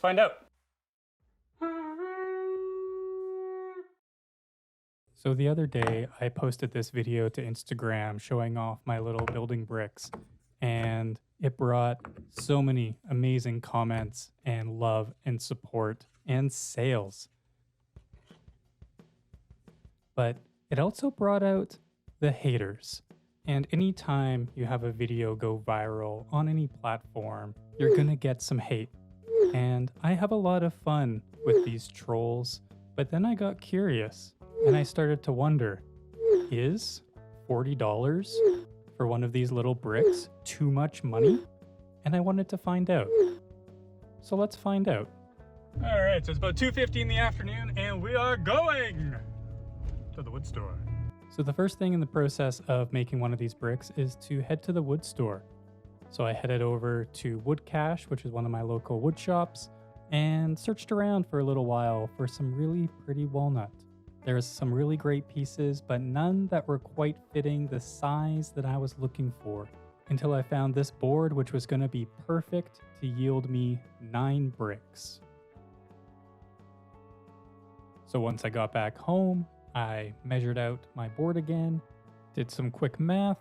find out. So the other day, I posted this video to Instagram showing off my little building bricks, and it brought so many amazing comments and love and support and sales. But it also brought out the haters. And anytime you have a video go viral on any platform, you're gonna get some hate. And I have a lot of fun with these trolls, but then I got curious and I started to wonder, is $40 for one of these little bricks too much money? And I wanted to find out. So let's find out. All right, so it's about 2:50 in the afternoon and we are going to the wood store. So the first thing in the process of making one of these bricks is to head to the wood store. So I headed over to WoodCache, which is one of my local wood shops, and searched around for a little while for some really pretty walnut. There was some really great pieces, but none that were quite fitting the size that I was looking for, until I found this board, which was going to be perfect to yield me 9 bricks. So once I got back home, I measured out my board again, did some quick math,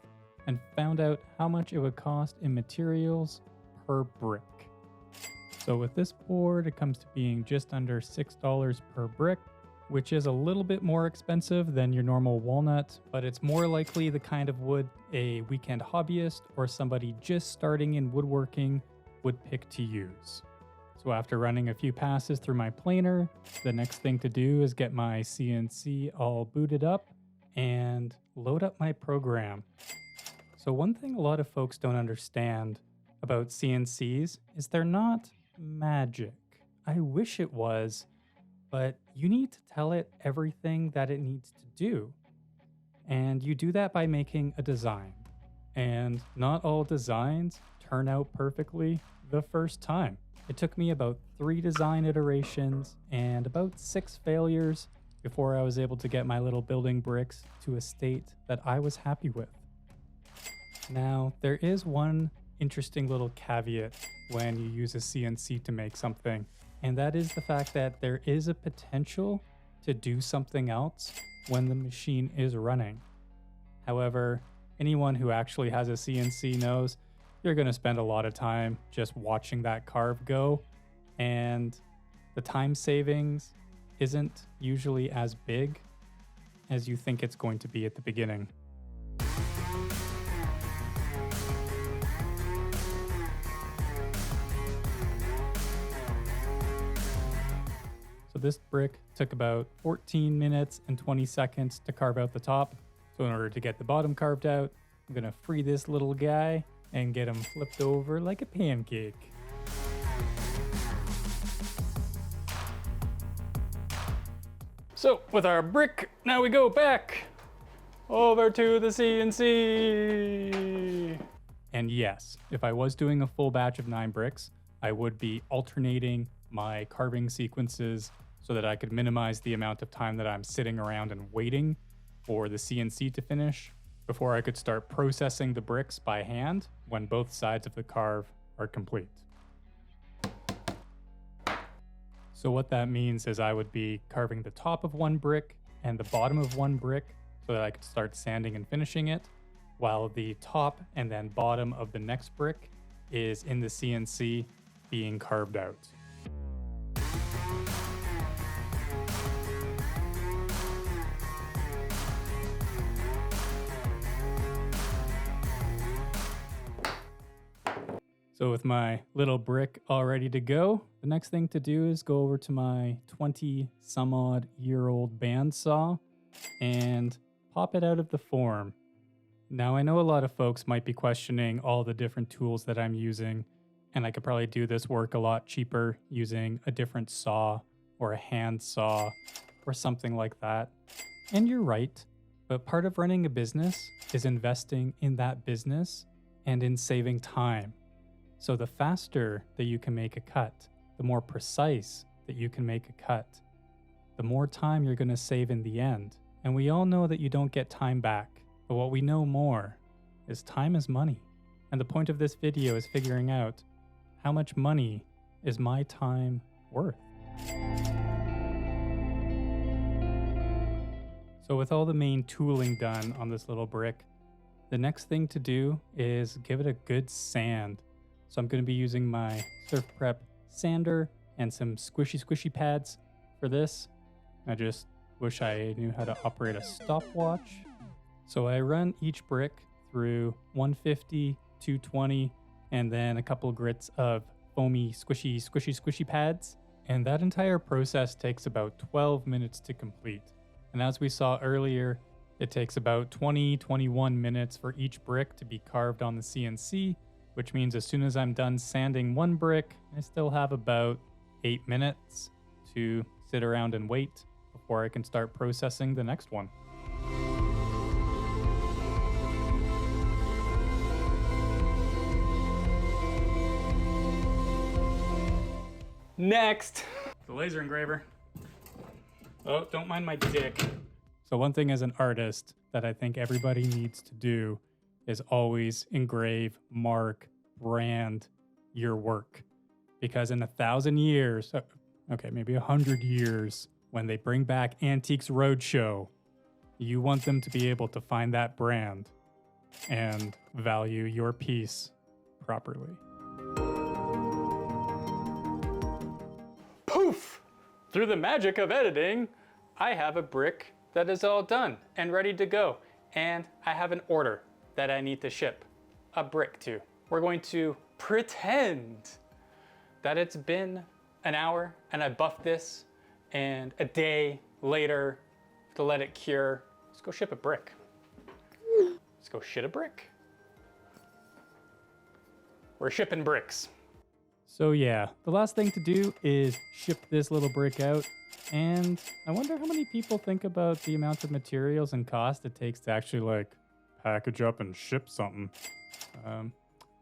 and found out how much it would cost in materials per brick. So with this board, it comes to being just under $6 per brick, which is a little bit more expensive than your normal walnut, but it's more likely the kind of wood a weekend hobbyist or somebody just starting in woodworking would pick to use. So after running a few passes through my planer, the next thing to do is get my CNC all booted up and load up my program. So one thing a lot of folks don't understand about CNCs is they're not magic. I wish it was, but you need to tell it everything that it needs to do. And you do that by making a design. And not all designs turn out perfectly the first time. It took me about 3 design iterations and about 6 failures before I was able to get my little building bricks to a state that I was happy with. Now, there is one interesting little caveat when you use a CNC to make something, and that is the fact that there is a potential to do something else when the machine is running. However, anyone who actually has a CNC knows you're going to spend a lot of time just watching that carve go, and the time savings isn't usually as big as you think it's going to be at the beginning. So this brick took about 14 minutes and 20 seconds to carve out the top. So in order to get the bottom carved out, I'm gonna free this little guy and get him flipped over like a pancake. So with our brick, now we go back over to the CNC. And yes, if I was doing a full batch of 9 bricks, I would be alternating my carving sequences so that I could minimize the amount of time that I'm sitting around and waiting for the CNC to finish before I could start processing the bricks by hand when both sides of the carve are complete. So what that means is I would be carving the top of one brick and the bottom of one brick so that I could start sanding and finishing it, while the top and then bottom of the next brick is in the CNC being carved out. So with my little brick all ready to go, the next thing to do is go over to my 20 some odd year old bandsaw and pop it out of the form. Now I know a lot of folks might be questioning all the different tools that I'm using, and I could probably do this work a lot cheaper using a different saw or a hand saw or something like that. And you're right, but part of running a business is investing in that business and in saving time. So the faster that you can make a cut, the more precise that you can make a cut, the more time you're going to save in the end. And we all know that you don't get time back, but what we know more is time is money. And the point of this video is figuring out how much money is my time worth. So with all the main tooling done on this little brick, the next thing to do is give it a good sand. So I'm going to be using my SurfPrep sander and some squishy pads for this. I just wish I knew how to operate a stopwatch. So I run each brick through 150, 220, and then a couple grits of foamy squishy pads. And that entire process takes about 12 minutes to complete. And as we saw earlier, it takes about 21 minutes for each brick to be carved on the CNC, which means as soon as I'm done sanding one brick, I still have about 8 minutes to sit around and wait before I can start processing the next one. Next, the laser engraver. Oh, don't mind my dick. So one thing as an artist that I think everybody needs to do is always engrave, mark, brand your work. Because in 1,000 years, okay, maybe 100 years, when they bring back Antiques Roadshow, you want them to be able to find that brand and value your piece properly. Poof! Through the magic of editing, I have a brick that is all done and ready to go. And I have an order that I need to ship a brick to. We're going to pretend that it's been an hour and I buffed this, and a day later to let it cure. Let's go ship a brick. Let's go shit a brick. We're shipping bricks. So yeah, the last thing to do is ship this little brick out. And I wonder how many people think about the amount of materials and cost it takes to actually like package up and ship something.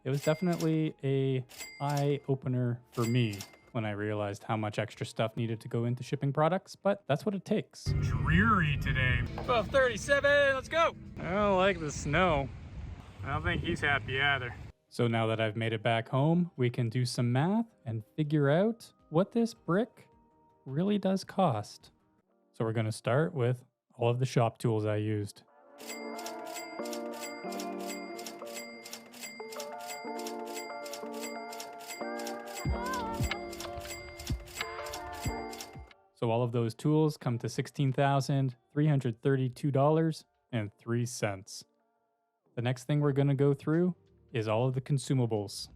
It was definitely a eye opener for me when I realized how much extra stuff needed to go into shipping products, but that's what it takes. Dreary today. 12:37, let's go. I don't like the snow. I don't think he's happy either. So now that I've made it back home, we can do some math and figure out what this brick really does cost. So we're going to start with all of the shop tools I used. So all of those tools come to $16,332.03. The next thing we're going to go through is all of the consumables.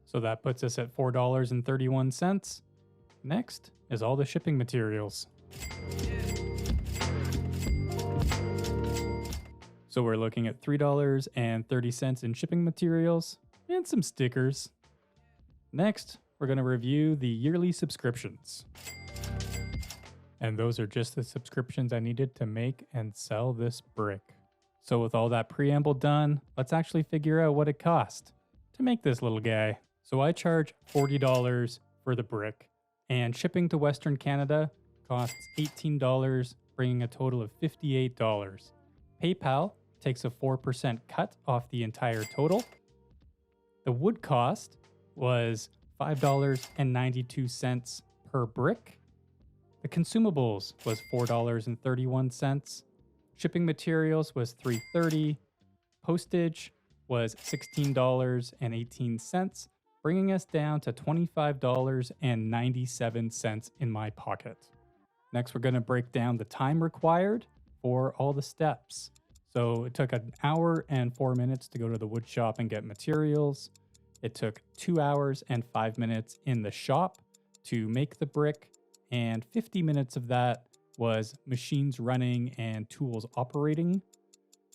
So that puts us at $4.31. Next is all the shipping materials. So we're looking at $3.30 in shipping materials and some stickers. Next, we're going to review the yearly subscriptions. And those are just the subscriptions I needed to make and sell this brick. So with all that preamble done, let's actually figure out what it cost to make this little guy. So I charge $40 for the brick, and shipping to Western Canada costs $18, bringing a total of $58. PayPal takes a 4% cut off the entire total. The wood cost was $5.92 per brick. The consumables was $4.31. Shipping materials was $3.30. Postage was $16.18, bringing us down to $25.97 in my pocket. Next, we're going to break down the time required for all the steps. So it took 1 hour and 4 minutes to go to the wood shop and get materials. It took 2 hours and 5 minutes in the shop to make the brick, and 50 minutes of that was machines running and tools operating.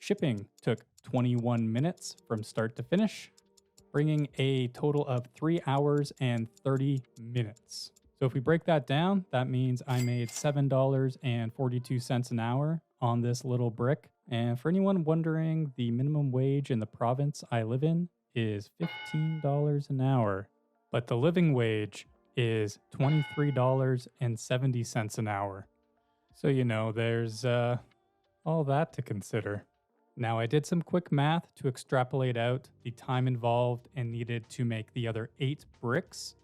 Shipping took 21 minutes from start to finish, bringing a total of 3 hours and 30 minutes. So if we break that down, that means I made $7.42 an hour on this little brick. And for anyone wondering, the minimum wage in the province I live in is $15 an hour, but the living wage is $23.70 an hour. So, you know, there's all that to consider. Now, I did some quick math to extrapolate out the time involved and needed to make the other 8 bricks.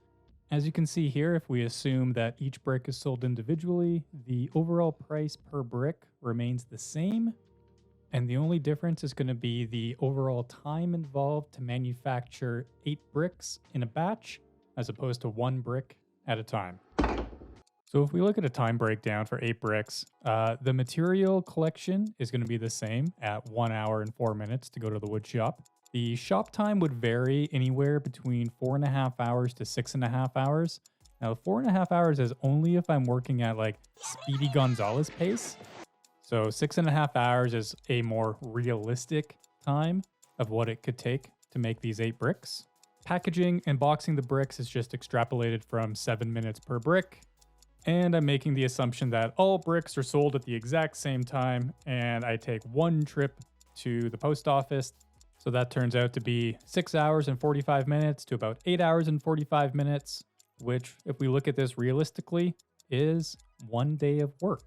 As you can see here, if we assume that each brick is sold individually, the overall price per brick remains the same. And the only difference is going to be the overall time involved to manufacture 8 bricks in a batch, as opposed to 1 brick at a time. So if we look at a time breakdown for 8 bricks, the material collection is going to be the same at 1 hour and 4 minutes to go to the wood shop. The shop time would vary anywhere between 4.5 hours to 6.5 hours. Now, 4.5 hours is only if I'm working at like Speedy Gonzalez pace. So 6.5 hours is a more realistic time of what it could take to make these 8 bricks. Packaging and boxing the bricks is just extrapolated from 7 minutes per brick. And I'm making the assumption that all bricks are sold at the exact same time, and I take 1 trip to the post office. So that turns out to be 6 hours and 45 minutes to about 8 hours and 45 minutes, which, if we look at this realistically, is 1 day of work.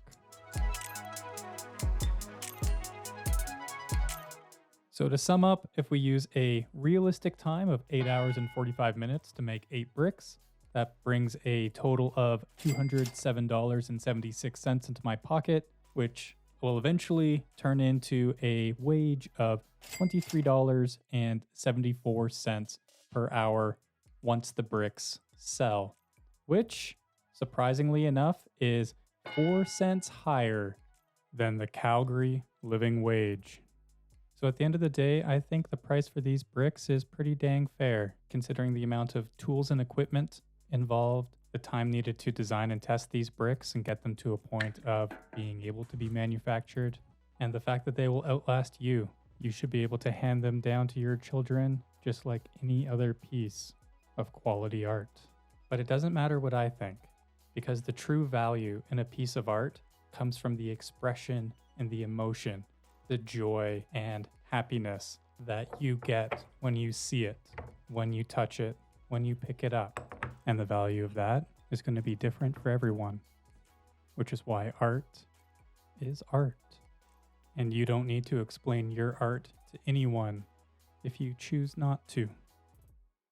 So to sum up, if we use a realistic time of 8 hours and 45 minutes to make 8 bricks, that brings a total of $207.76 into my pocket, which will eventually turn into a wage of $23.74 per hour once the bricks sell, which, surprisingly enough, is 4 cents higher than the Calgary living wage. So at the end of the day, I think the price for these bricks is pretty dang fair, considering the amount of tools and equipment involved, the time needed to design and test these bricks and get them to a point of being able to be manufactured, and the fact that they will outlast you. You should be able to hand them down to your children just like any other piece of quality art. But it doesn't matter what I think, because the true value in a piece of art comes from the expression and the emotion, the joy and happiness that you get when you see it, when you touch it, when you pick it up. And the value of that is going to be different for everyone, which is why art is art. And you don't need to explain your art to anyone if you choose not to.